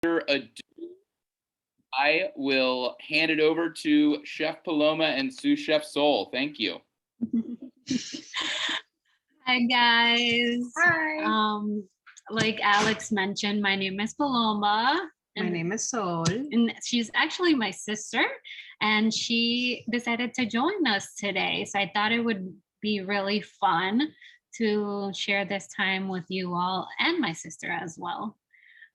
ado, I will hand it over to Chef Paloma and Sous Chef Sol. Thank you. Hi guys. Hi. Like Alex mentioned, my name is Paloma. My name is Sol. And she's actually my sister, and she decided to join us today. So I thought it would be really fun to share this time with you all and my sister as well.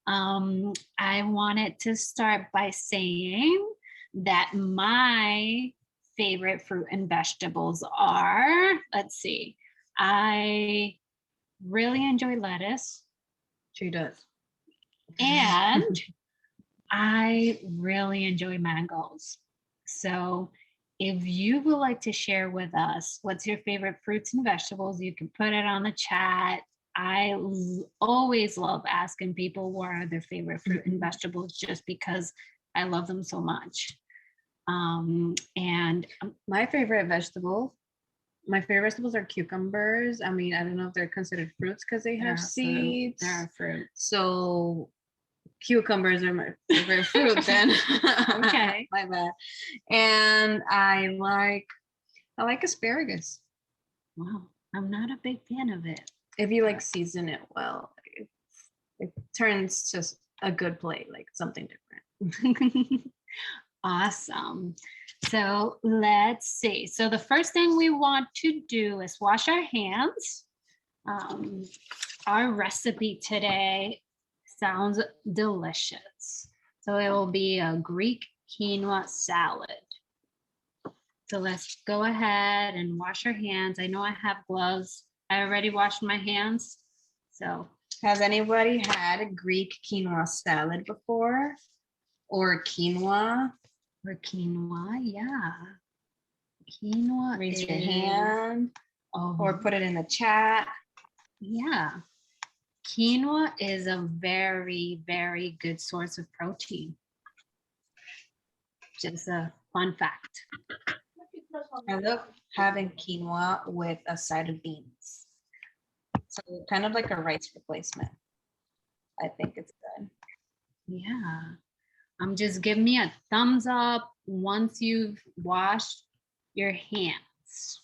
I wanted to start by saying that my favorite fruit and vegetables are, let's see, I really enjoy lettuce. She does. And I really enjoy mangoes. So if you would like to share with us what's your favorite fruits and vegetables, you can put it on the chat. I always love asking people what are their favorite fruit and vegetables just because I love them so much. And my favorite vegetables are cucumbers. I mean, I don't know if they're considered fruits because they have seeds. They're fruit. So cucumbers are my favorite fruit then. Okay. My bad. And I like asparagus. Wow. I'm not a big fan of it. If you like season it well, it turns to a good plate, like something different. Awesome. So let's see. So the first thing we want to do is wash our hands. Our recipe today sounds delicious. So it will be a Greek quinoa salad. So let's go ahead and wash our hands. I know I have gloves. I already washed my hands. So has anybody had a Greek quinoa salad before? Or quinoa? Or quinoa, yeah. Quinoa. Raise your hand. Or put it in the chat. Yeah. Quinoa is a very, very good source of protein. Just a fun fact. I love having quinoa with a side of beans. So kind of like a rice replacement. I think it's good. Yeah. Just give me a thumbs up once you've washed your hands.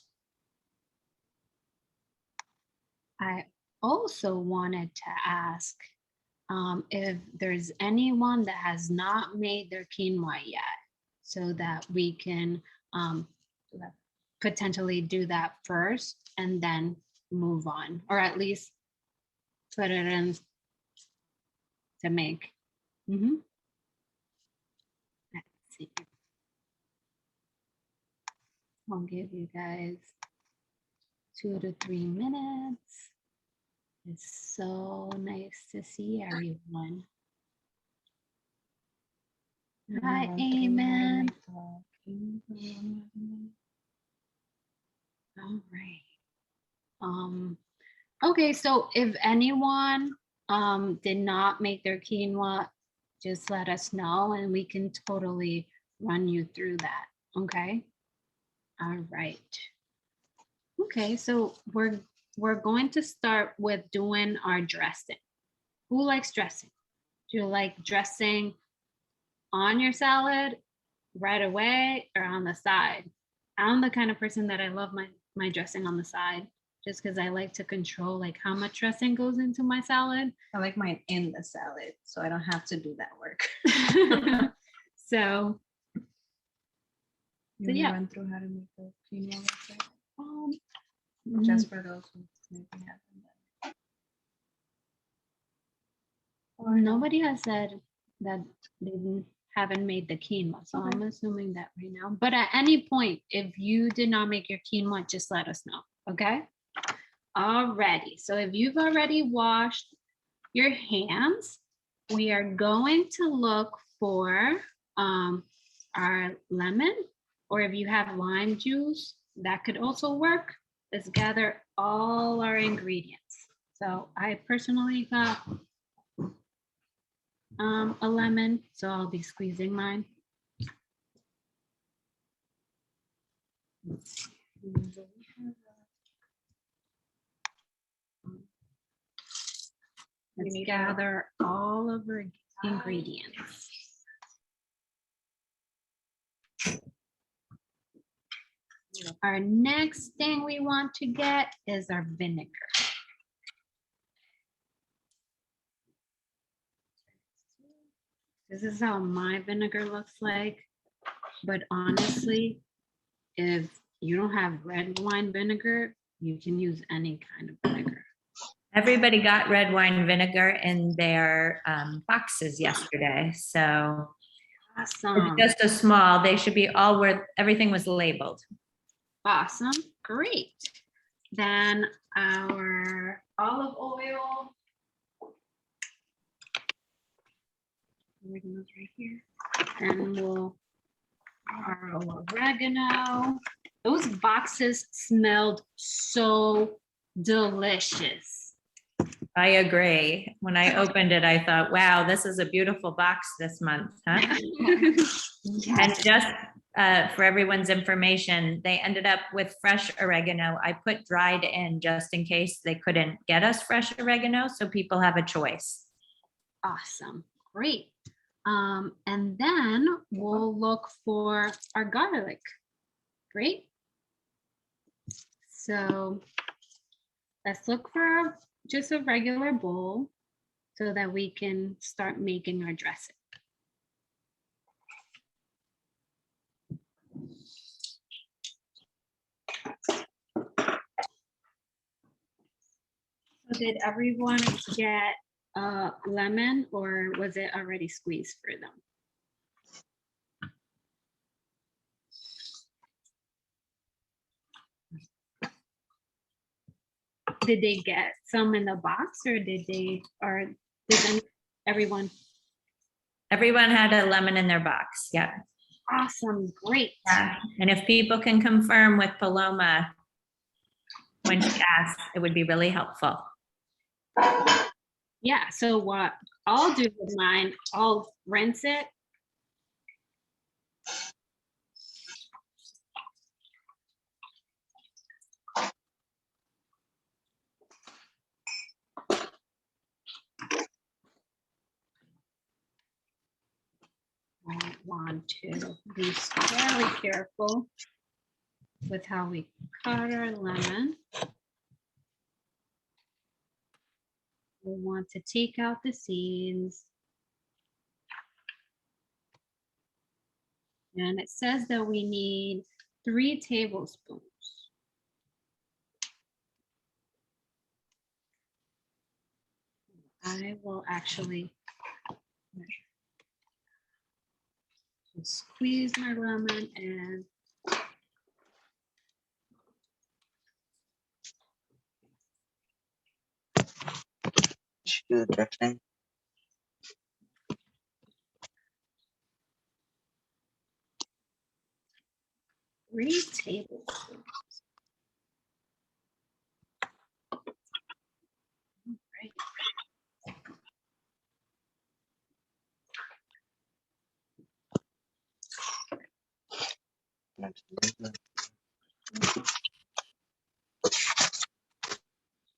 I also wanted to ask if there's anyone that has not made their quinoa yet, so that we can potentially do that first and then move on, or at least put it in to make. Let's see. I'll give you guys 2 to 3 minutes. It's so nice to see everyone. Hi, Amen. All right. Okay, so if anyone did not make their quinoa, just let us know and we can totally run you through that. Okay. All right. Okay, so we're going to start with doing our dressing. Who likes dressing? Do you like dressing on your salad right away or on the side? I'm the kind of person that I love my dressing on the side, just because I like to control like how much dressing goes into my salad. I like mine in the salad, so I don't have to do that work. So yeah. Run through how to make the quinoa salad. Just for those who maybe haven't done it. Nobody has said that they haven't made the quinoa, so I'm assuming that right now. But at any point, if you did not make your quinoa, just let us know, okay? Alrighty, so if you've already washed your hands, we are going to look for our lemon, or if you have lime juice, that could also work. Let's gather all our ingredients. So I personally got a lemon, so I'll be squeezing mine. Let's gather all of our ingredients. Our next thing we want to get is our vinegar. This is how my vinegar looks like. But honestly, if you don't have red wine vinegar, you can use any kind of vinegar. Everybody got red wine vinegar in their boxes yesterday. So Awesome. it's just a small, they should be all where everything was labeled. Awesome. Great. Then our olive oil. Oregano's right here. And we'll our oregano. Those boxes smelled so delicious. I agree. When I opened it, I thought, wow, this is a beautiful box this month, huh? And Yes. just for everyone's information, they ended up with fresh oregano. I put dried in just in case they couldn't get us fresh oregano, so people have a choice. Awesome. Great. And then we'll look for our garlic. Great. So let's look for just a regular bowl so that we can start making our dressing. So did everyone get a lemon or was it already squeezed for them? Did they get some in the box or did everyone? Everyone had a lemon in their box. Yeah. Awesome, great. Yeah. And if people can confirm with Paloma when she asks, it would be really helpful. Yeah, so what I'll do with mine, I'll rinse it. I want to be very careful with how we cut our lemon. We want to take out the seeds. And it says that we need 3 tablespoons. I will actually measure. Squeeze my lemon and Should do the dressing. 3 tablespoons. All right.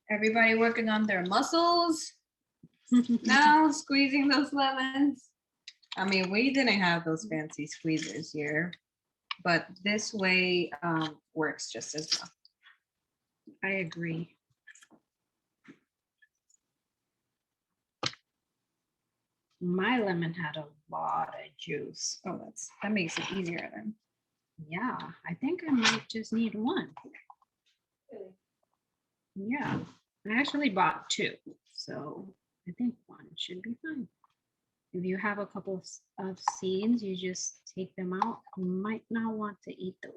Everybody working on their muscles. Now squeezing those lemons. I mean, we didn't have those fancy squeezers here, but this way works just as well. I agree. My lemon had a lot of juice. Oh, that makes it easier then. Yeah, I think I might just need 1. Yeah, I actually bought 2, so I think 1 should be fine. If you have a couple of seeds, you just take them out. You might not want to eat those.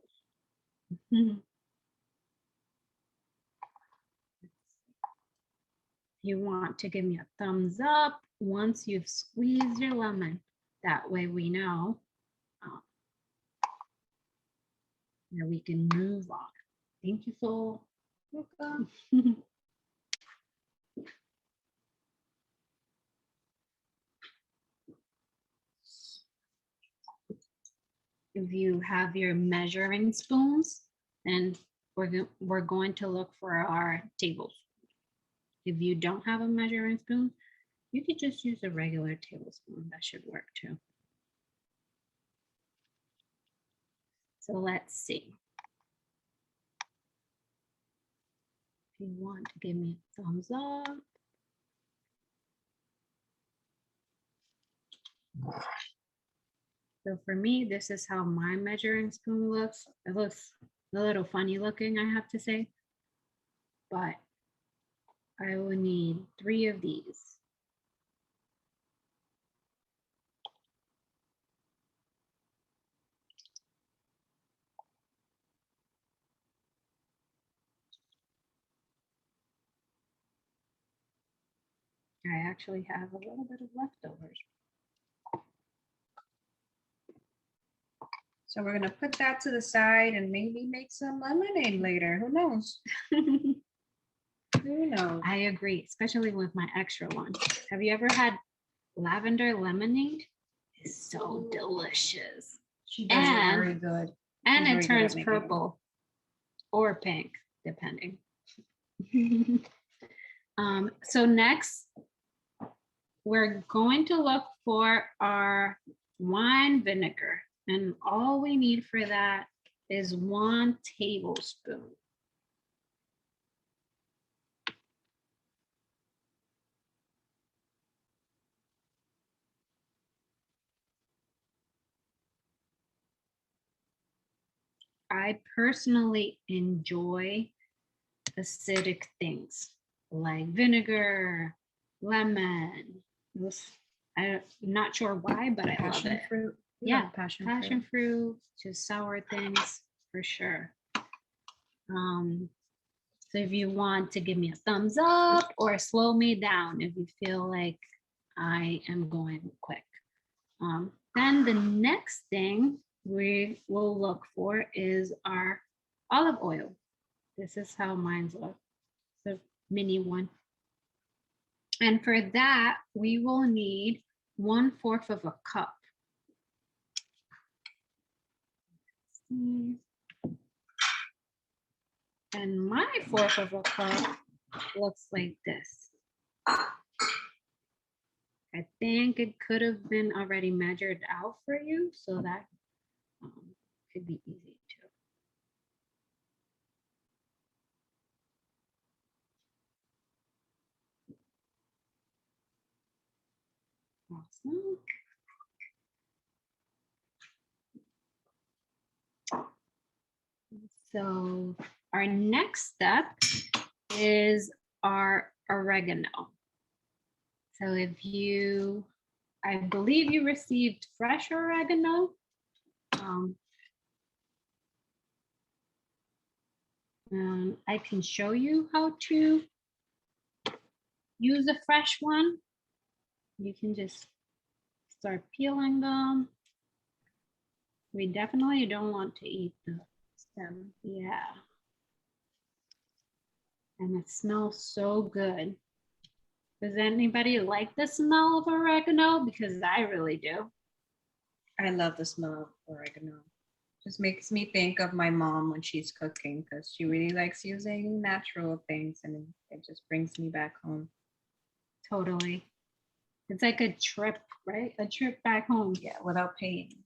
You want to give me a thumbs up once you've squeezed your lemon. That way we know that we can move on. Thank you, Sol. Welcome. If you have your measuring spoons, then we're going to look for our tables. If you don't have a measuring spoon, You could just use a regular tablespoon. That should work too. So let's see. If you want to give me a thumbs up. So for me, this is how my measuring spoon looks. It looks a little funny looking, I have to say. But I will need 3 of these. I actually have a little bit of leftovers. So we're gonna put that to the side and maybe make some lemonade later. Who knows? Who knows? I agree, especially with my extra one. Have you ever had lavender lemonade? It's so delicious. She does it And- very good. And She's it very good at turns making it. purple or pink, depending. So next, we're going to look for our wine vinegar. And all we need for that is 1 tablespoon. I personally enjoy acidic things like vinegar, lemon. I'm not sure why, but I love Passion it. fruit. You Yeah, love passion Passion fruit. fruit, just sour things for sure. So if you want to give me a thumbs up or slow me down if you feel like I am going quick. Then the next thing we will look for is our olive oil. This is how mine's look, the mini one. And for that, we will need 1/4 of a cup. And my 1/4 of a cup looks like this. I think it could have been already measured out for you, so that could be easy too. Awesome. So our next step is our oregano. So if you, I believe you received fresh oregano. I can show you how to use a fresh one. You can just start peeling them. We definitely don't want to eat the stem. Yeah. And it smells so good. Does anybody like the smell of oregano? Because I really do. I love the smell of oregano. Just makes me think of my mom when she's cooking because she really likes using natural things and it just brings me back home. Totally. It's like a trip, right? A trip back home. Yeah, without paying.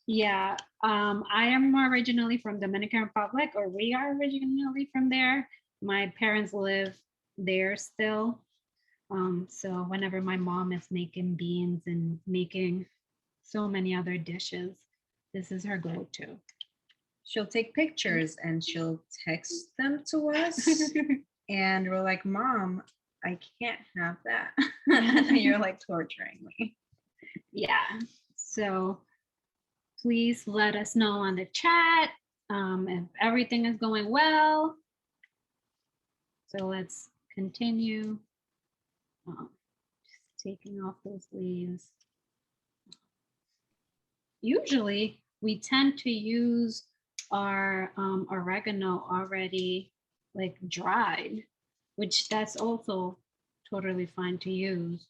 Yeah, I am originally from Dominican Republic, or we are originally from there. My parents live there still. So whenever my mom is making beans and making so many other dishes, this is her go-to. She'll take pictures and she'll text them to us. And we're like, Mom, I can't have that. You're like torturing me. Yeah, so please let us know on the chat if everything is going well. So let's continue. Just taking off those leaves. Usually we tend to use our oregano already like dried, which that's also totally fine to use.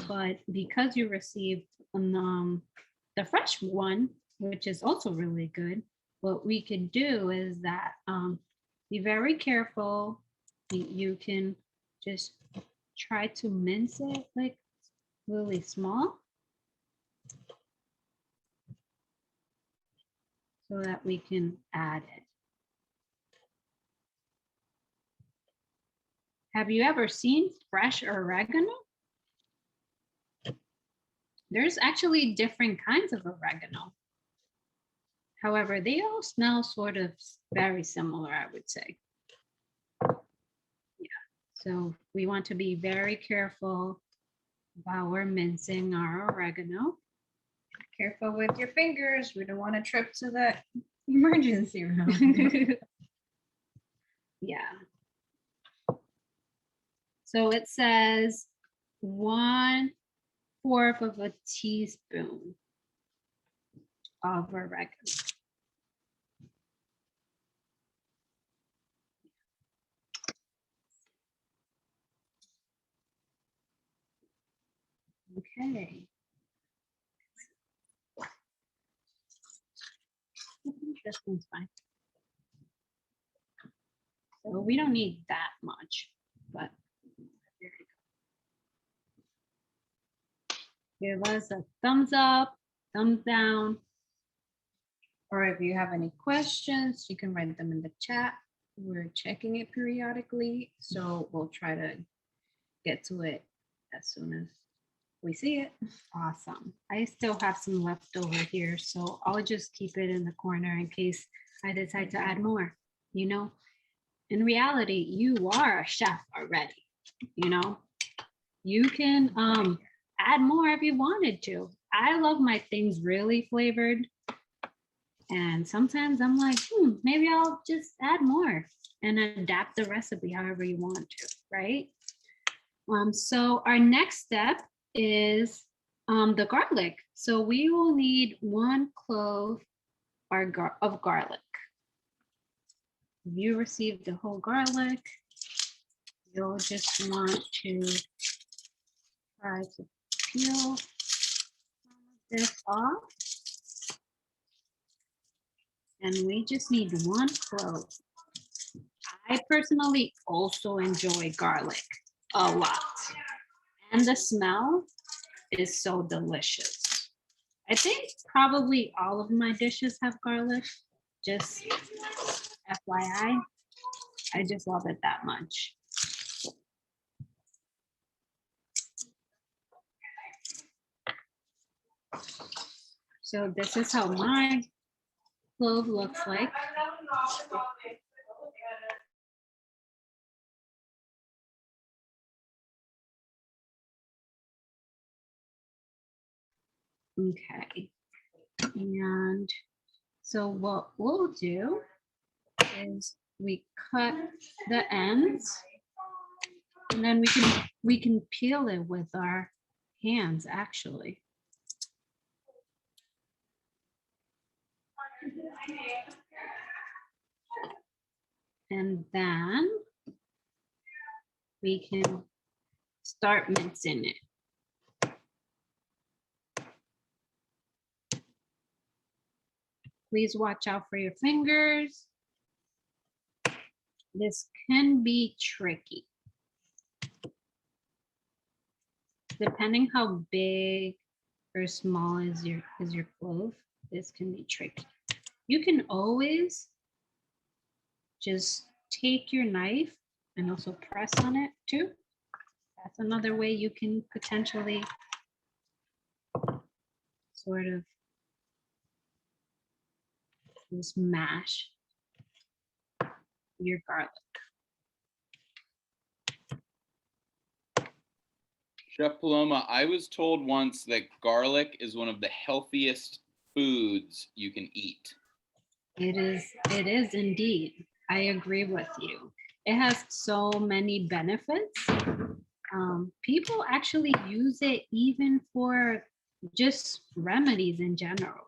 But because you received the fresh one, which is also really good, what we could do is that be very careful. You can just try to mince it like really small so that we can add it. Have you ever seen fresh oregano? There's actually different kinds of oregano. However, they all smell sort of very similar, I would say. Yeah, so we want to be very careful while we're mincing our oregano. Careful with your fingers. We don't want to trip to the emergency room. Yeah. So it says 1/4 of a teaspoon of oregano. Okay. I think this one's fine. So we don't need that much, but there you go. Give us a thumbs up, thumbs down. Or if you have any questions, you can write them in the chat. We're checking it periodically, so we'll try to get to it as soon as we see it. Awesome. I still have some left over here, so I'll just keep it in the corner in case I decide to add more. You know, in reality, you are a chef already. You know, you can add more if you wanted to. I love my things really flavored. And sometimes I'm like, maybe I'll just add more and adapt the recipe however you want to, right? So our next step is the garlic. So we will need 1 clove of garlic. If you received the whole garlic, you'll just want to try to peel some of this off. And we just need 1 clove. I personally also enjoy garlic a lot. And the smell is so delicious. I think probably all of my dishes have garlic, just FYI. I just love it that much. So this is how my clove looks like. Okay. And so what we'll do is we cut the ends and then we can peel it with our hands actually. And then we can start mincing it. Please watch out for your fingers. This can be tricky. Depending how big or small is your clove, this can be tricky. You can always just take your knife and also press on it too. That's another way you can potentially sort of just mash your garlic. Chef Paloma, I was told once that garlic is one of the healthiest foods you can eat. It is indeed. I agree with you. It has so many benefits. People actually use it even for just remedies in general.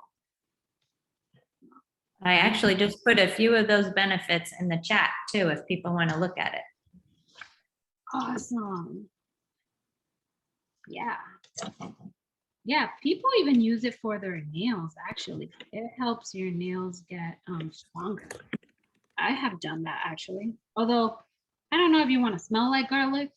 I actually just put a few of those benefits in the chat too, if people want to look at it. Awesome. Yeah. Yeah, people even use it for their nails, actually. It helps your nails get stronger. I have done that, actually. Although, I don't know if you want to smell like garlic,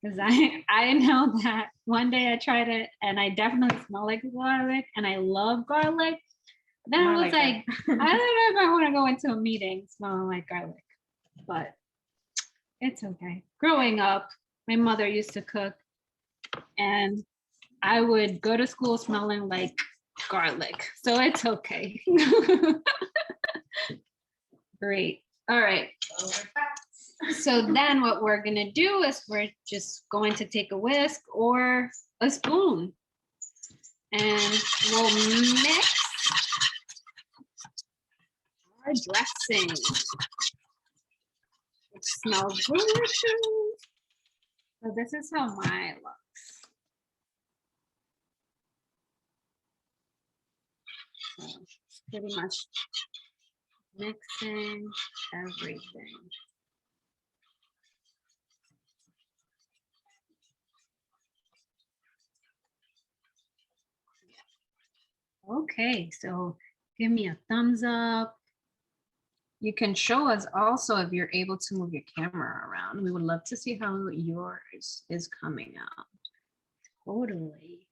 Because I know that one day I tried it and I definitely smell like garlic and I love garlic. Then I I was like like, I don't know if I want to go into a meeting smelling like garlic, but it's okay. Growing up, my mother used to cook and I would go to school smelling like garlic. So it's okay. Great. All right. So then what we're going to do is we're just going to take a whisk or a spoon and we'll mix our dressing. It smells delicious. So this is how mine looks. So pretty much mixing everything. Okay, so give me a thumbs up. You can show us also if you're able to move your camera around. We would love to see how yours is coming out. Totally.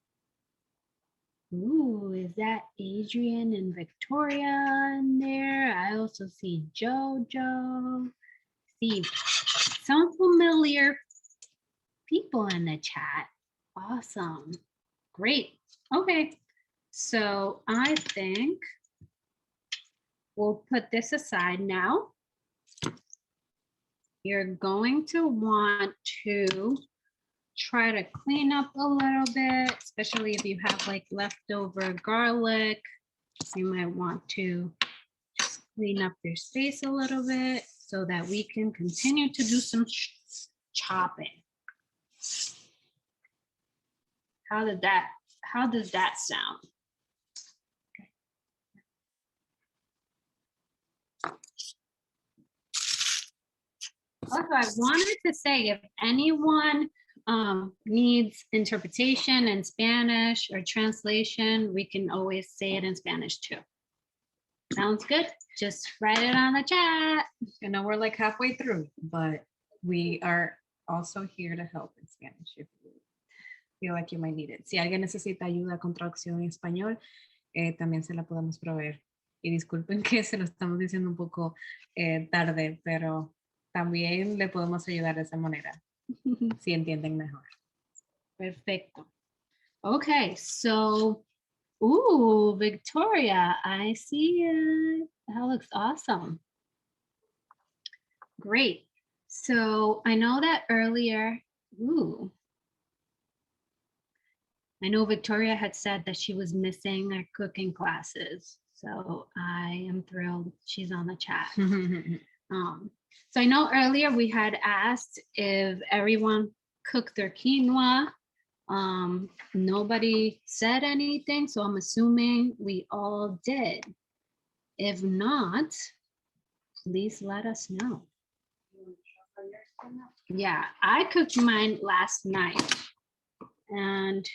Ooh, is that Adrian and Victoria in there? I also see Jojo. See some familiar people in the chat. Awesome. Great. Okay. So I think we'll put this aside now. You're going to want to try to clean up a little bit, especially if you have like leftover garlic. You might want to just clean up your space a little bit so that we can continue to do some chopping. How does that sound? Also, I wanted to say if anyone needs interpretation in Spanish or translation, we can always say it in Spanish too. Sounds good? Just write it on the chat. I know we're like halfway through, but we are also here to help in Spanish if you feel like you might need it. Si alguien necesita ayuda con traducción en español, también se la podemos proveer. Y disculpen que se lo estamos diciendo un poco tarde, pero también le podemos ayudar de esa manera, si entienden mejor. Perfecto. Okay, so, ooh, Victoria, I see it. That looks awesome. Great. So I know that earlier, I know Victoria had said that she was missing her cooking classes. So I am thrilled she's on the chat. So I know earlier we had asked if everyone cooked their quinoa. Nobody said anything, so I'm assuming we all did. If not, please let us know. Yeah, I cooked mine last night and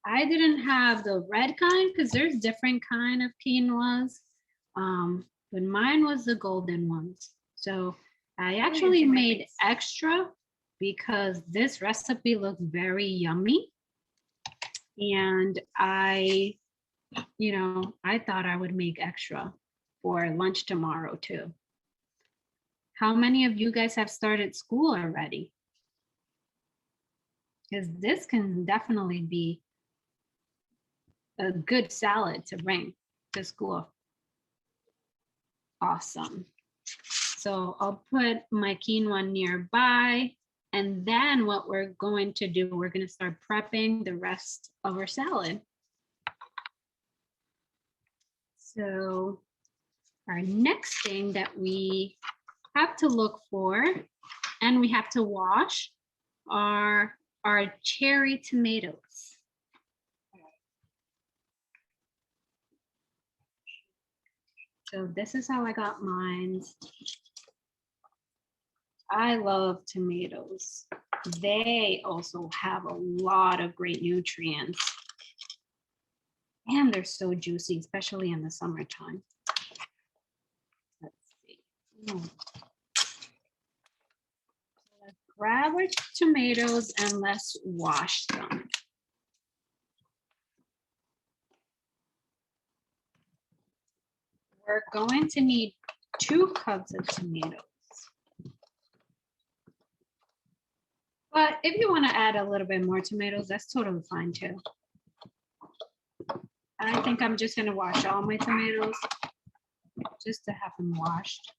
I didn't have the red kind because there's different kind of quinoas, but mine was the golden ones. So I actually made extra because this recipe looks very yummy. And I thought I would make extra for lunch tomorrow too. How many of you guys have started school already? Because this can definitely be a good salad to bring to school. Awesome. So I'll put my quinoa nearby. And then what we're going to do, we're going to start prepping the rest of our salad. So our next thing that we have to look for and we have to wash are our cherry tomatoes. So this is how I got mine. I love tomatoes. They also have a lot of great nutrients. And they're so juicy, especially in the summertime. Let's see. Let's grab our tomatoes and let's wash them. We're going to need 2 cups of tomatoes. But if you want to add a little bit more tomatoes, that's totally fine too. I think I'm just going to wash all my tomatoes just to have them washed.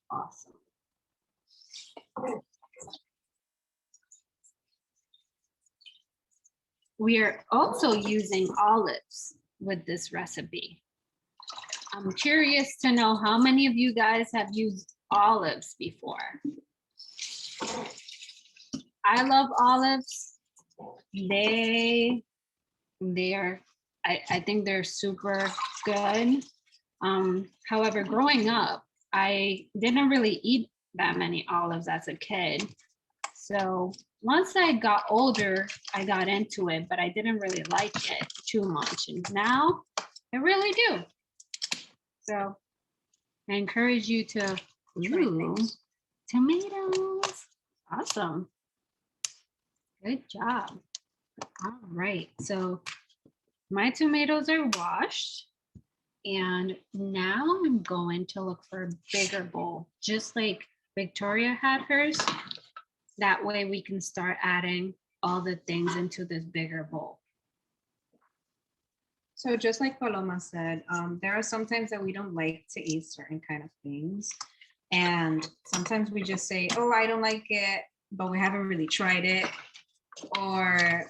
Awesome. We are also using olives with this recipe. I'm curious to know how many of you guys have used olives before. I love olives. I think they're super good. However, growing up, I didn't really eat that many olives as a kid. So once I got older, I got into it, but I didn't really like it too much. And now I really do. So I encourage you to try things. Tomatoes. Awesome. Good job. All right. So my tomatoes are washed. And now I'm going to look for a bigger bowl, just like Victoria had hers. That way we can start adding all the things into this bigger bowl. So just like Paloma said, there are some times that we don't like to eat certain kind of things. And sometimes we just say, oh, I don't like it, but we haven't really tried it. Or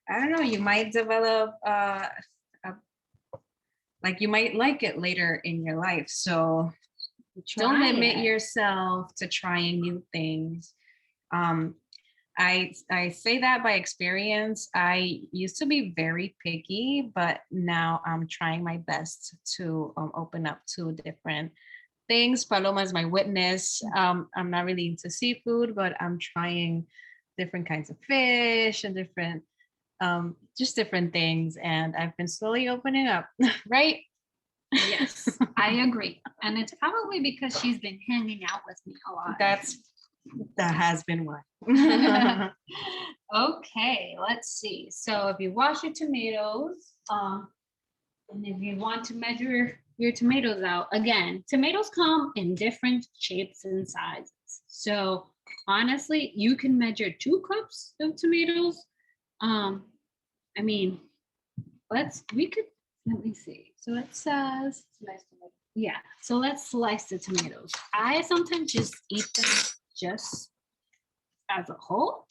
I don't know, you might develop, like you might like it later in your life. So don't limit yourself to trying new things. I say that by experience. I used to be very picky, but now I'm trying my best to open up to different things. Paloma is my witness. I'm not really into seafood, but I'm trying different kinds of fish and different, just different things. And I've been slowly opening up, right? Yes, I agree. And it's probably because she's been hanging out with me a lot. That has been why. Okay, let's see. So if you wash your tomatoes, and if you want to measure your tomatoes out, again, tomatoes come in different shapes and sizes. So honestly, you can measure 2 cups of tomatoes. I mean, let me see. So it says, yeah, so let's slice the tomatoes. I sometimes just eat them just as a whole,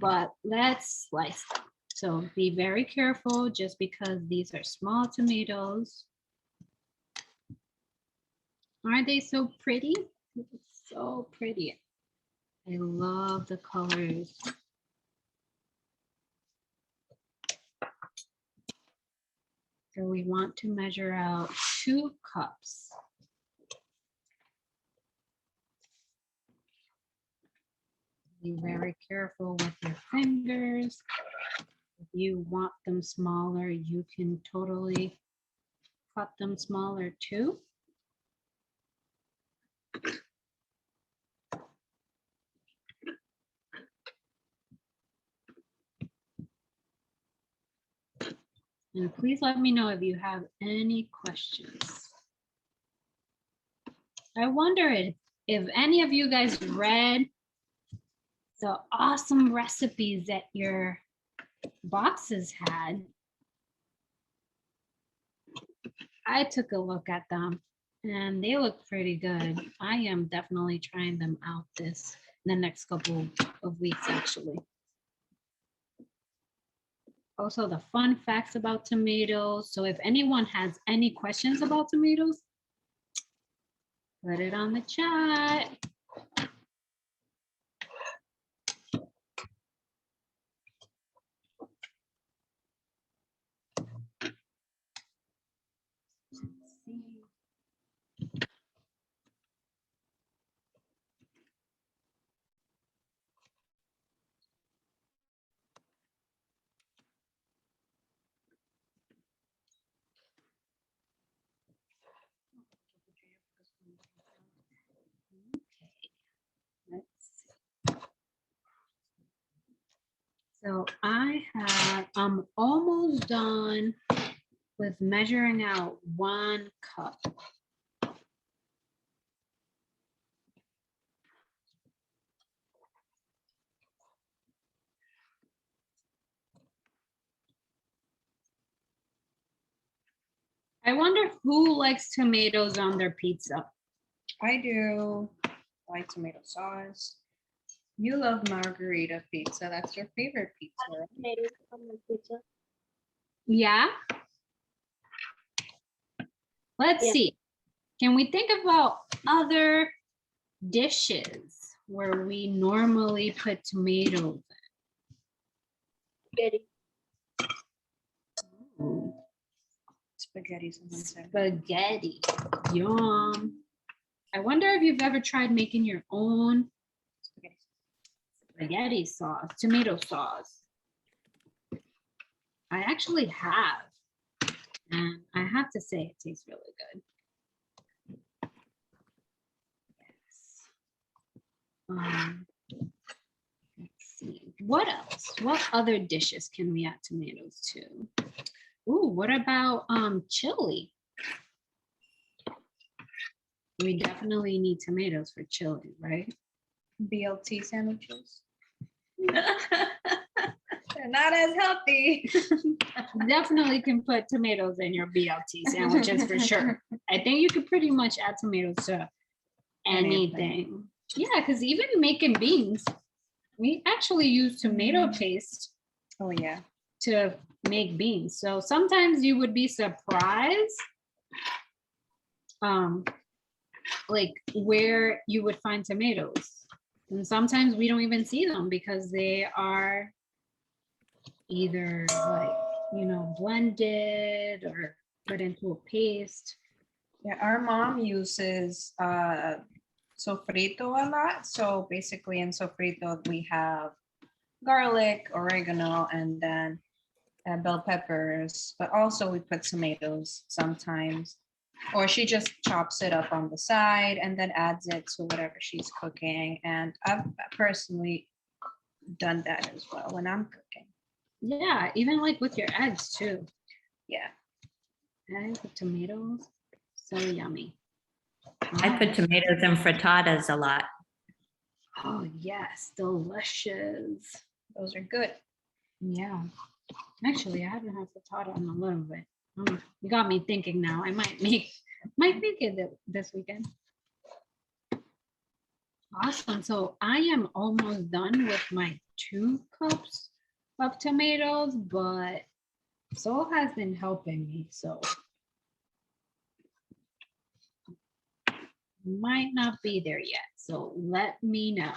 but let's slice them. So be very careful just because these are small tomatoes. Aren't they so pretty? So pretty. I love the colors. So we want to measure out 2 cups. Be very careful with your fingers. If you want them smaller, you can totally cut them smaller too. And please let me know if you have any questions. I wonder if any of you guys read the awesome recipes that your boxes had. I took a look at them and they look pretty good. I am definitely trying them out in the next couple of weeks actually. Also the fun facts about tomatoes. So if anyone has any questions about tomatoes, put it on the chat. So I'm almost done with measuring out 1 cup. I wonder who likes tomatoes on their pizza. I do like tomato sauce. You love margarita pizza. That's your favorite pizza, right? Tomatoes on my pizza. Yeah? Let's Yeah. see. Can we think about other dishes where we normally put tomatoes? Spaghetti. Ooh, Spaghetti, someone said. spaghetti. Yum. I wonder if you've ever tried making your own Spaghetti. spaghetti sauce, tomato sauce. I actually have. And I have to say it tastes really good. Yes. Let's see. What else? What other dishes can we add tomatoes to? Ooh, what about chili? We definitely need tomatoes for chili, right? BLT sandwiches. They're not as healthy. Definitely can put tomatoes in your BLT sandwiches for sure. I think you could pretty much add tomatoes to anything. Yeah, because even making beans, we actually use tomato paste Oh yeah. to make beans. So sometimes you would be surprised like where you would find tomatoes. And sometimes we don't even see them because they are either like, blended or put into a paste. Yeah, our mom uses sofrito a lot. So basically in sofrito we have garlic, oregano, and then bell peppers, but also we put tomatoes sometimes. Or she just chops it up on the side and then adds it to whatever she's cooking. And I've personally done that as well when I'm cooking. Yeah, even like with your eggs too. Yeah. Eggs with tomatoes, so yummy. I put tomatoes in frittatas a lot. Oh yes, delicious. Those are good. Yeah. Actually, I haven't had frittata in a little bit. You got me thinking now. I might make it this weekend. Awesome. So I am almost done with my 2 cups of tomatoes, but Sol has been helping me, so might not be there yet. So let me know.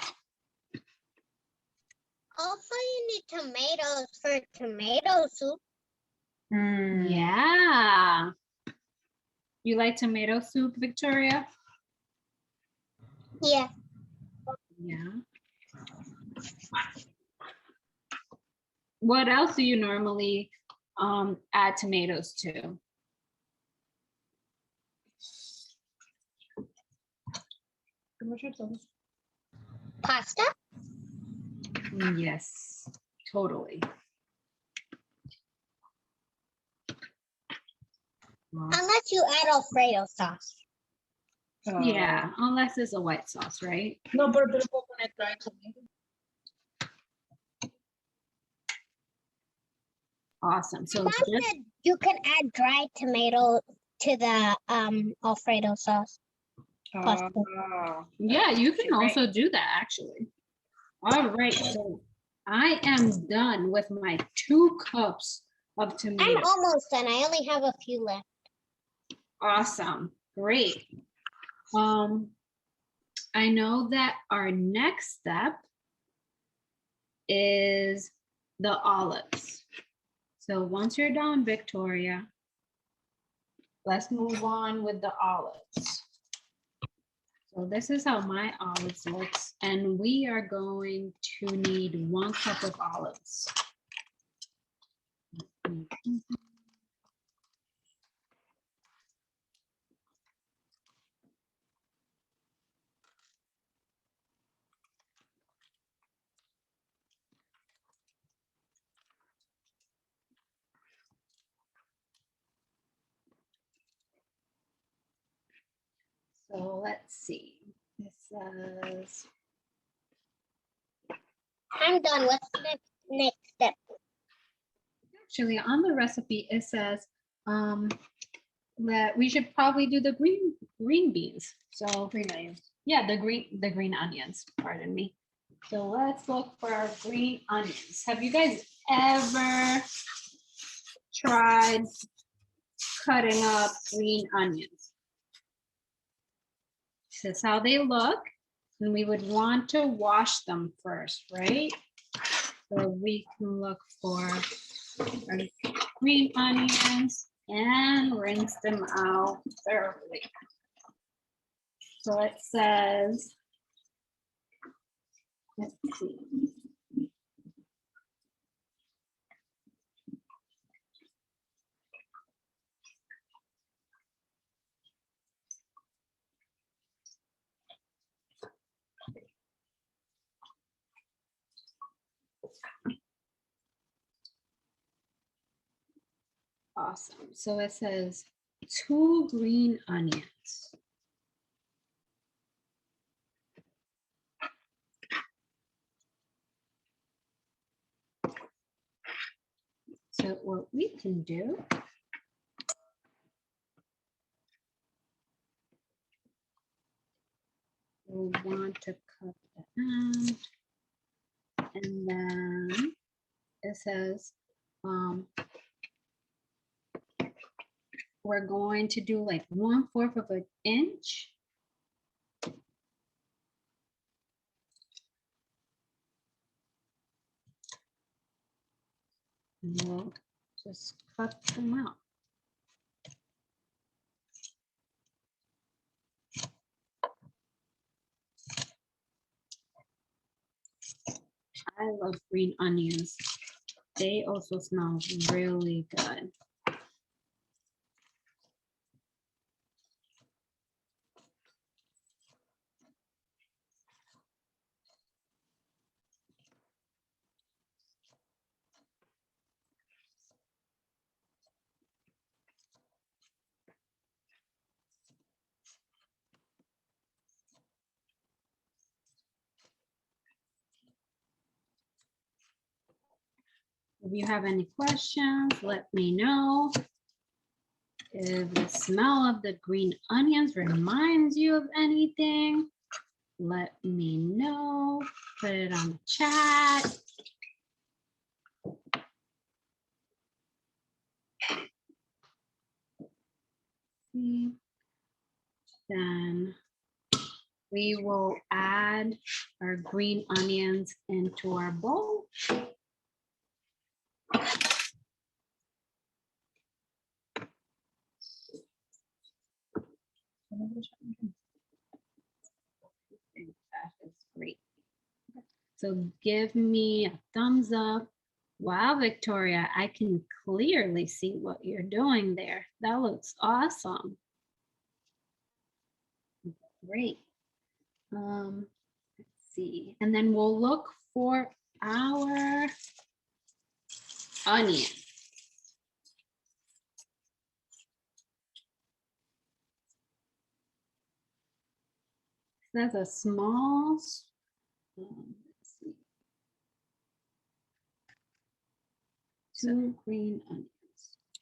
Also, you need tomatoes for tomato soup. Yeah. You like tomato soup, Victoria? Yeah. Yeah. What else do you normally add tomatoes to? Pasta? Yes, totally. Unless you add Alfredo sauce. Yeah, unless it's a white sauce, right? No, pero te lo puedo poner dry tomato. Awesome. So Mom said you can add dried tomato to the Alfredo sauce. Pasta. yeah, you can Great. also do that actually. All right, so I am done with my 2 cups of I'm tomatoes. almost done. I only have a few left. Awesome, great. I know that our next step is the olives. So once you're done, Victoria, let's move on with the olives. So this is how my olives looks, and we are going to need 1 cup of olives. So let's see. It says, I'm done. What's the next step? actually on the recipe, it says that we should probably do the green beans. So Green onions. yeah, the green onions, pardon me. So let's look for our green onions. Have you guys ever tried cutting up green onions? This is how they look. And we would want to wash them first, right? So we can look for our green onions and rinse them out thoroughly. So it says, let's see. Awesome. So it says 2 green onions. So what we can do we'll want to cut that out. And then it says we're going to do like 1/4 of an inch. And we'll just cut them out. I love green onions. They also smell really good. If you have any questions, let me know. If the smell of the green onions reminds you of anything, let me know. Put it on the chat. Then we will add our green onions into our bowl. That is great. So give me a thumbs up. Wow, Victoria, I can clearly see what you're doing there. That looks awesome. Great. Let's see. And then we'll look for our onion. That's a small, let's see, 2 green onions.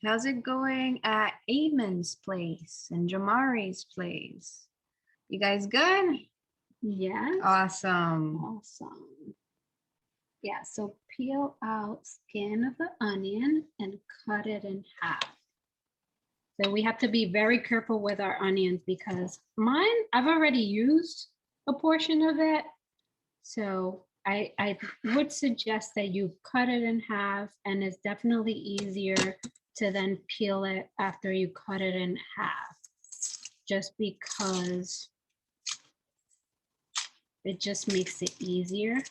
How's it going at Eamon's place and Jamari's place? You guys good? Yes. Awesome. Awesome. Yeah, so peel out skin of the onion and cut it in half. So we have to be very careful with our onions because mine, I've already used a portion of it. So I would suggest that you cut it in half, and it's definitely easier to then peel it after you cut it in half, just because it just makes it easier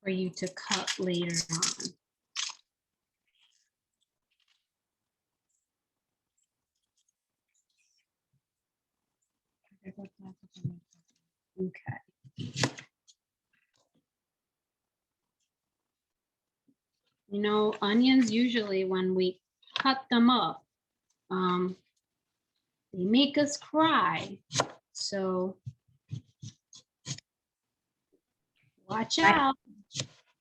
for you to cut later on. Okay. You know, onions usually when we cut them up, they make us cry. So watch out.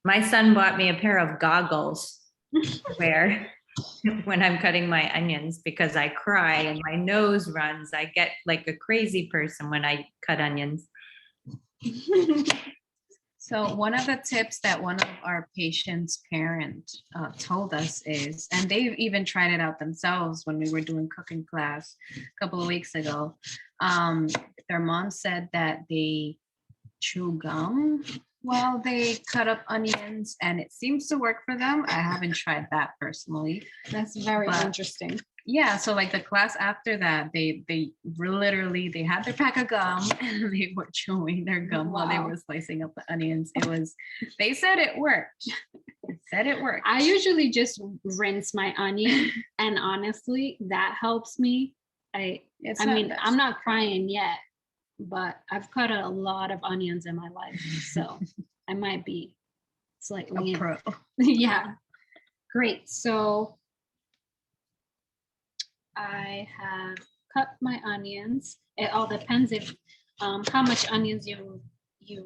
My son bought me a pair of goggles to wear when I'm cutting my onions because I cry and my nose runs. I get like a crazy person when I cut onions. So one of the tips that one of our patients' parent told us is, and they've even tried it out themselves when we were doing cooking class a couple of weeks ago. Their mom said that they chew gum while they cut up onions, and it seems to work for them. I haven't tried that personally. That's very But- interesting. Yeah, so like the class after that, they literally they had their pack of gum and they were chewing their gum while they Wow. were slicing up the onions. They said it worked. They said it worked. I usually just rinse my onion, and honestly, that helps me. I mean, I'm not crying yet, but I've cut a lot of onions in my life, so I might be slightly a pro. yeah. Great. So I have cut my onions. It all depends if how much onions you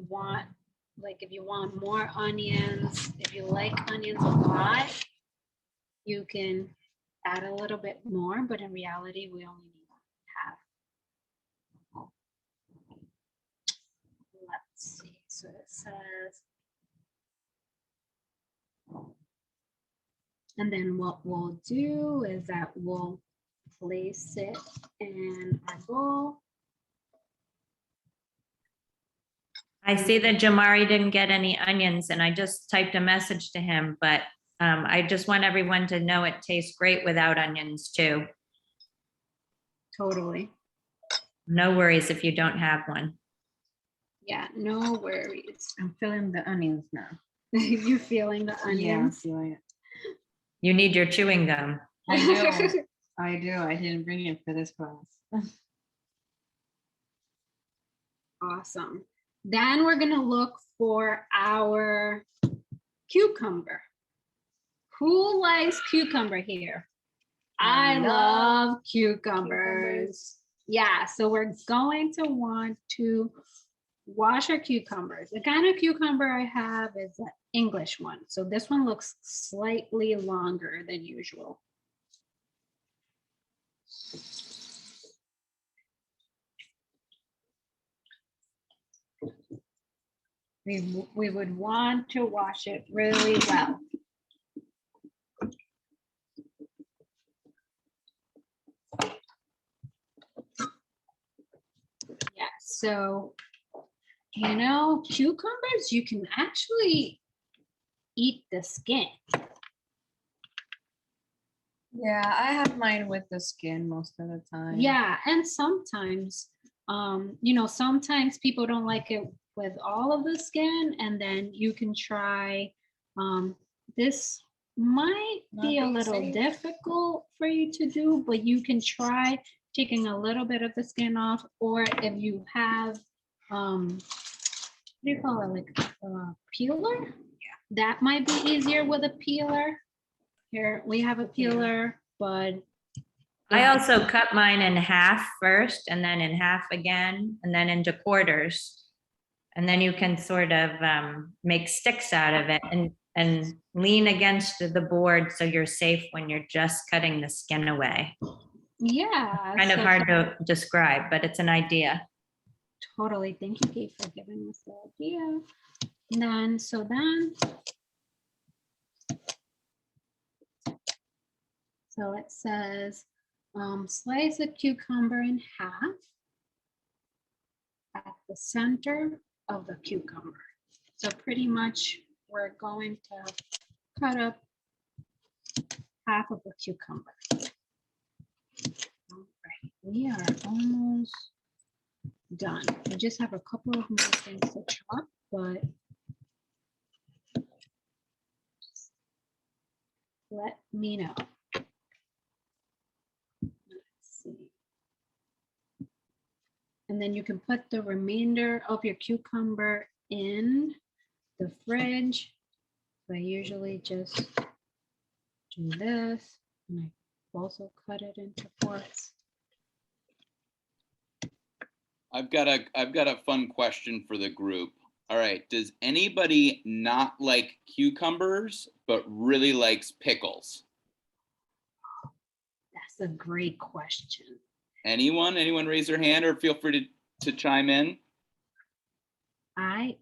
want. Like if you want more onions, if you like onions a lot, you can add a little bit more, but in reality, we only need half. Let's see. So it says, and then what we'll do is that we'll place it in our bowl. I see that Jamari didn't get any onions and I just typed a message to him, but I just want everyone to know it tastes great without onions too. Totally. No worries if you don't have one. Yeah, no worries. I'm feeling the onions now. You're feeling the Yeah, I'm onions. feeling it. You need your chewing gum. I do. I do. I didn't bring it for this class. Awesome. Then we're gonna look for our cucumber. Who likes cucumber here? I love cucumbers. Yeah, so we're going to want to wash our cucumbers. The kind of cucumber I have is an English one. So this one looks slightly longer than usual. We would want to wash it really well. Yeah, so, you know, cucumbers, you can actually eat the skin. Yeah, I have mine with the skin most of the time. Yeah, and sometimes, you know, sometimes people don't like it with all of the skin, and then you can try, this might be a Not little safe. difficult for you to do, but you can try taking a little bit of the skin off, or if you have, what do you call it, like a peeler? Yeah. That might be easier with a peeler. Here, we have a peeler, but I also cut mine in half first and then in half again and then into quarters. And then you can sort of make sticks out of it and lean against the board so you're safe when you're just cutting the skin away. yeah. Kind of so hard to describe, but it's an idea. Totally. Thank you, Kate, for giving us the idea. And then, so it says, slice a cucumber in half at the center of the cucumber. So pretty much we're going to cut up half of the cucumber. All right, we are almost done. We just have a couple of more things to chop, but let me know. Let's see. And then you can put the remainder of your cucumber in the fridge. So I usually just do this, and I also cut it into fourths. I've got a fun question for the group. All right, does anybody not like cucumbers but really likes pickles? That's a great question. Anyone? Anyone raise their hand or feel free to chime in? I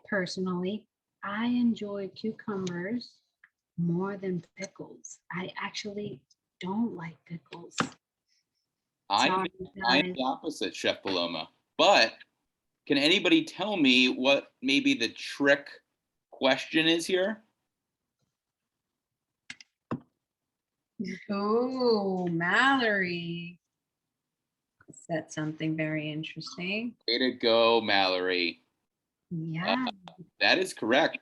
personally, I enjoy cucumbers more than pickles. I actually don't like pickles. I'm Sorry, I'm guys. the opposite, Chef Paloma. But can anybody tell me what maybe the trick question is here? Oh, Mallory said something very interesting. Way to go, Mallory. Yeah. That is correct.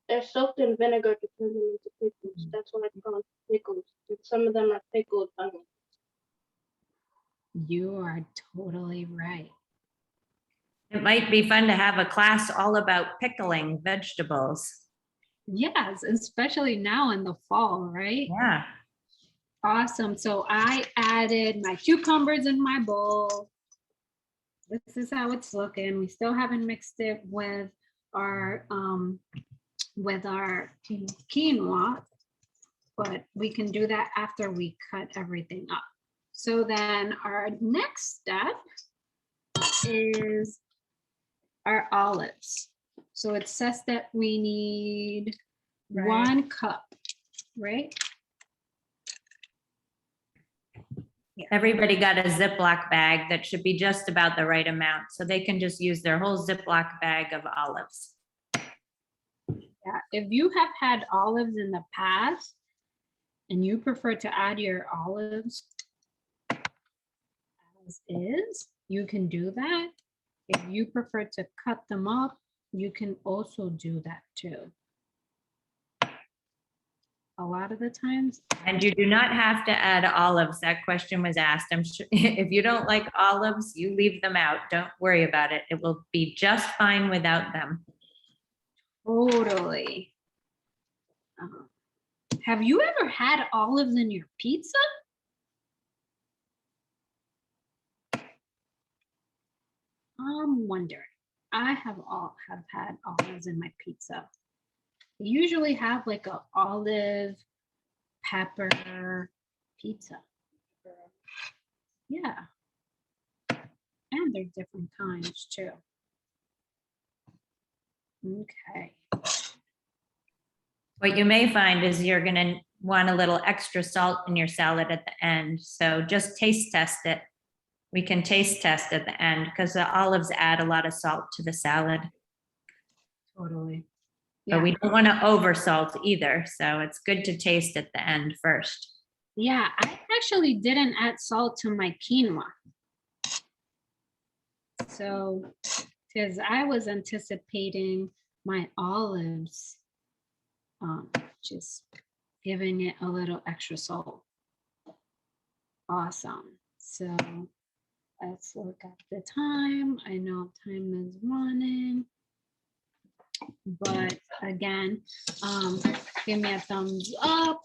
They're soaked in vinegar to turn them into pickles. That's why I call them pickles. And some of them are pickled onions. You are totally right. It might be fun to have a class all about pickling vegetables. Yes, especially now in the fall, right? Yeah. Awesome. So I added my cucumbers in my bowl. This is how it's looking. We still haven't mixed it with our quinoa, but we can do that after we cut everything up. So then our next step is our olives. So it says that we need Right. 1 cup, right? Everybody got a Ziploc bag that should be just about the right amount. So they can just use their whole Ziploc bag of olives. Yeah, if you have had olives in the past and you prefer to add your olives as is, you can do that. If you prefer to cut them up, you can also do that too. A lot of the times. And you do not have to add olives. That question was asked. I'm sure if you don't like olives, you leave them out. Don't worry about it. It will be just fine without them. Totally. Have you ever had olives in your pizza? I'm wondering. I have had olives in my pizza. They usually have like a olive pepper pizza. Yeah. And they're different kinds too. Okay. What you may find is you're going to want a little extra salt in your salad at the end. So just taste test it. We can taste test at the end because the olives add a lot of salt to the salad. Totally. But we don't want to over salt either. So it's good to taste at the end first. Yeah, I actually didn't add salt to my quinoa. So, because I was anticipating my olives, just giving it a little extra salt. Awesome. So let's look at the time. I know time is running. But again, give me a thumbs up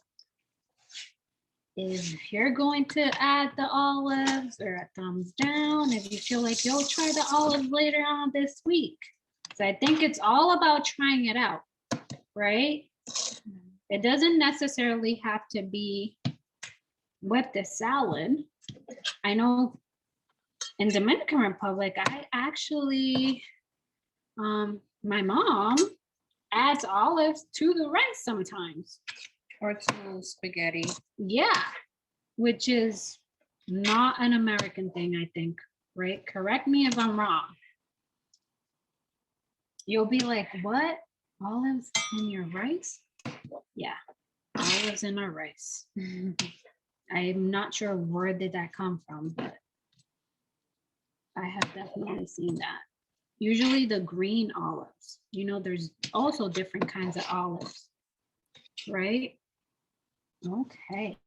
if you're going to add the olives, or a thumbs down if you feel like you'll try the olives later on this week. So I think it's all about trying it out, right? It doesn't necessarily have to be with the salad. I know in Dominican Republic, I actually, my mom adds olives to the rice sometimes. Or to spaghetti. Yeah, which is not an American thing, I think, right? Correct me if I'm wrong. You'll be like, what? Olives in your rice? Yeah, olives in our rice. I'm not sure where did that come from, but I have definitely seen that. Usually the green olives, you know, there's also different kinds of olives, right? Okay,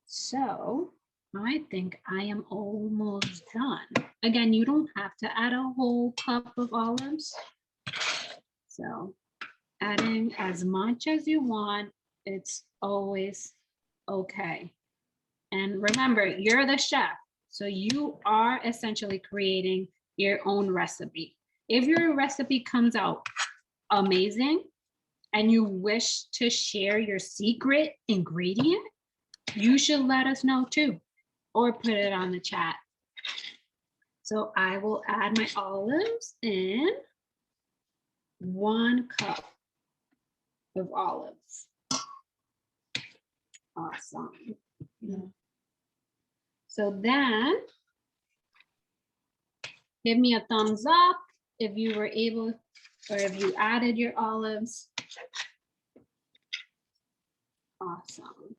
so I think I am almost done. Again, you don't have to add a whole cup of olives. So adding as much as you want, it's always okay. And remember, you're the chef. So you are essentially creating your own recipe. If your recipe comes out amazing and you wish to share your secret ingredient, you should let us know too, or put it on the chat. So I will add my olives in 1 cup of olives. Awesome. So then give me a thumbs up if you were able, or if you added your olives. Awesome.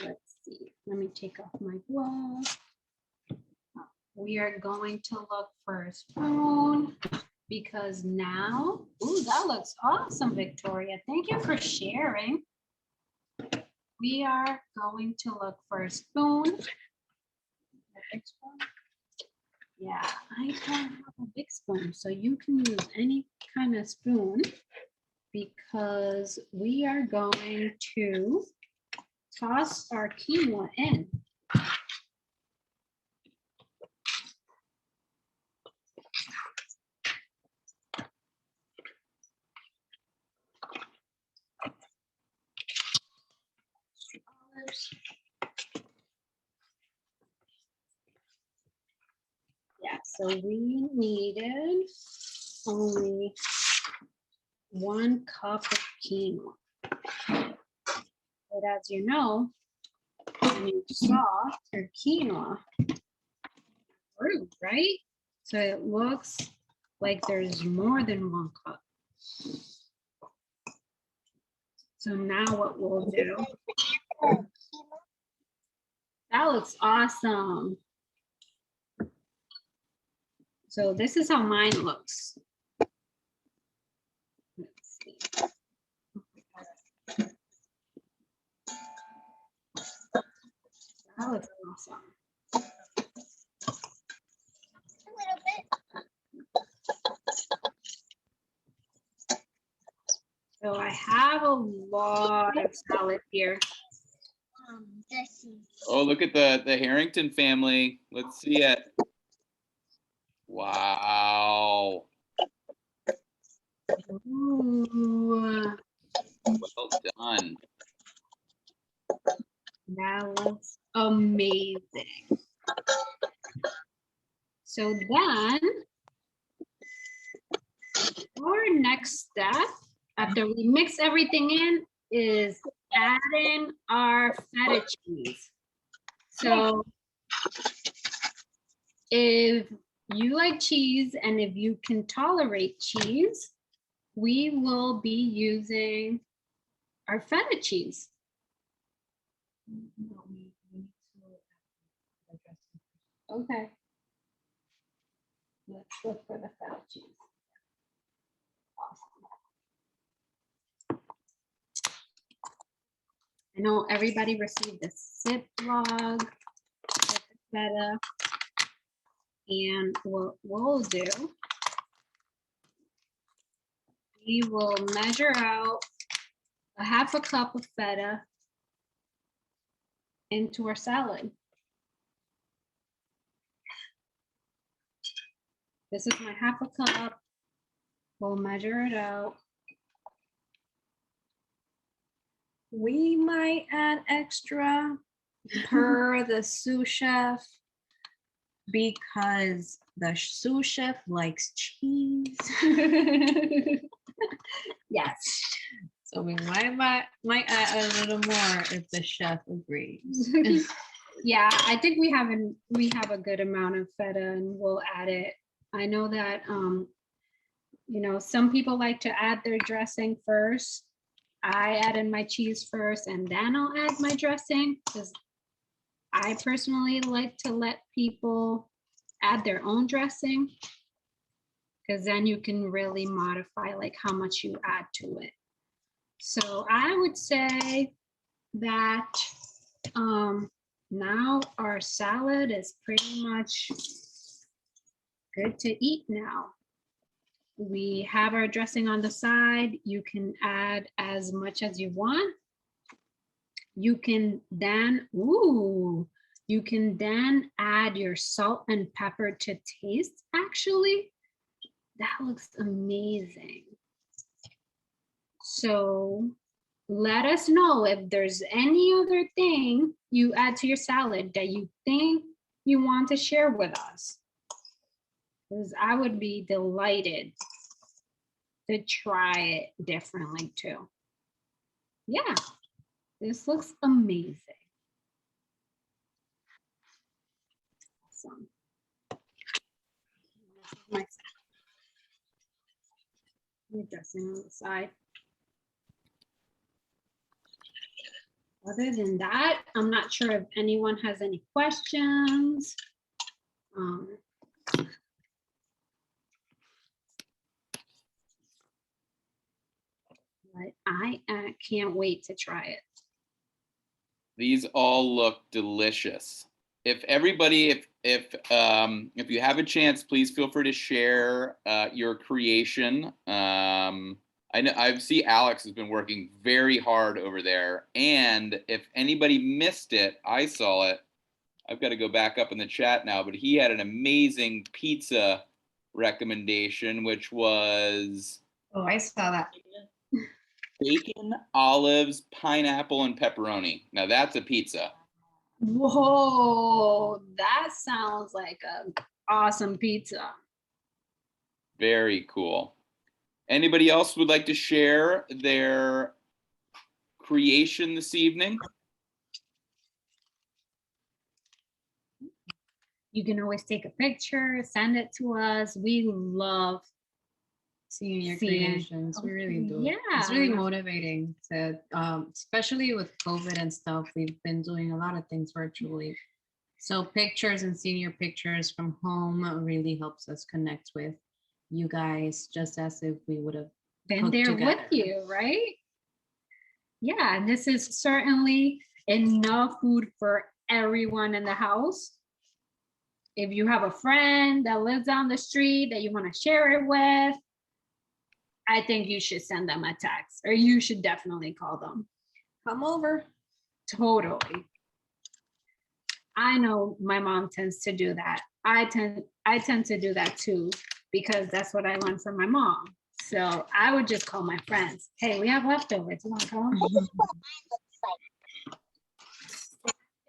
Let's see. Let me take off my gloves. We are going to look for a spoon because now, ooh, that looks awesome, Victoria. Thank you for sharing. We are going to look for a spoon. A big spoon? Yeah, I don't have a big spoon, so you can use any kind of spoon because we are going to toss our quinoa in. Yeah, so we needed only 1 cup of quinoa. But as you know, when you sauce your quinoa, grew, right? So it looks like there's more than 1 cup. So now what we'll do, that looks awesome. So this is how mine looks. Let's see. That looks awesome. A little bit. So I have a lot of salad here. This is Oh, look at the Harrington family. Let's see it. Wow. Ooh, Well done. that looks amazing. So then, our next step, after we mix everything in, is adding our feta cheese. So if you like cheese and if you can tolerate cheese, we will be using our feta cheese. Okay. Let's look for the feta cheese. Awesome. I know everybody received a Ziploc with the feta. And what we'll do, we will measure out a 1/2 cup of feta into our salad. This is my 1/2 cup. We'll measure it out. We might add extra per the sous chef because the sous chef likes cheese. Yes. So we might add a little more if the chef agrees. Yeah, I think we have a good amount of feta and we'll add it. I know that some people like to add their dressing first. I added my cheese first and then I'll add my dressing because I personally like to let people add their own dressing because then you can really modify like how much you add to it. So I would say that now our salad is pretty much good to eat now. We have our dressing on the side. You can add as much as you want. you can then, you can then add your salt and pepper to taste, actually. That looks amazing. So let us know if there's any other thing you add to your salad that you think you want to share with us. Because I would be delighted to try it differently too. Yeah, this looks amazing. Awesome. This is my salad. Dressing on the side. Other than that, I'm not sure if anyone has any questions. But I can't wait to try it. These all look delicious. If everybody, if you have a chance, please feel free to share your creation. I know I see Alex has been working very hard over there, and if anybody missed it, I saw it. I've got to go back up in the chat now, but he had an amazing pizza recommendation, which was Oh, I saw that. bacon, olives, pineapple, and pepperoni. Now that's a pizza. Whoa, that sounds like an awesome pizza. Very cool. Anybody else would like to share their creation this evening? You can always take a picture, send it to us. We love Seeing your seeing- creations, we really do. Yeah. It's really motivating to, especially with COVID and stuff, we've been doing a lot of things virtually. So pictures and seeing your pictures from home really helps us connect with you guys, just as if we would have been cooked there together. with you, right? Yeah, and this is certainly enough food for everyone in the house. If you have a friend that lives down the street that you want to share it with, I think you should send them a text, or you should definitely call them. Come over. Totally. I know my mom tends to do that. I tend to do that too, because that's what I learned from my mom. So I would just call my friends. Hey, we have leftovers. You want to come?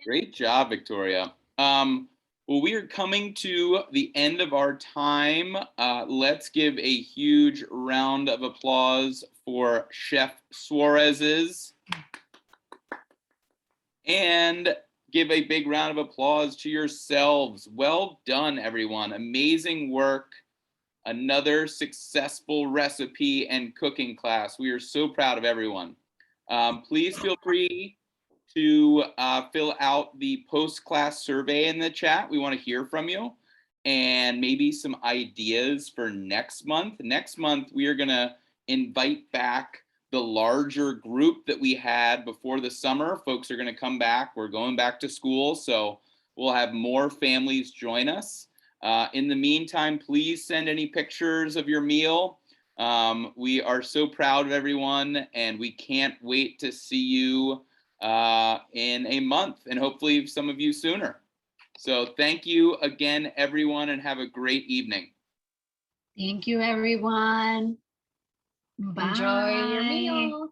Great job, Victoria. Well, we are coming to the end of our time. Let's give a huge round of applause for Chef Suarez's, and give a big round of applause to yourselves. Well done, everyone. Amazing work. Another successful recipe and cooking class. We are so proud of everyone. Please feel free to fill out the post-class survey in the chat. We want to hear from you, and maybe some ideas for next month. Next month, we are going to invite back the larger group that we had before the summer. Folks are going to come back. We're going back to school, so we'll have more families join us. In the meantime, please send any pictures of your meal. We are so proud of everyone, and we can't wait to see you in a month, and hopefully some of you sooner. So thank you again, everyone, and have a great evening. Thank you, everyone. Bye. Enjoy your meal.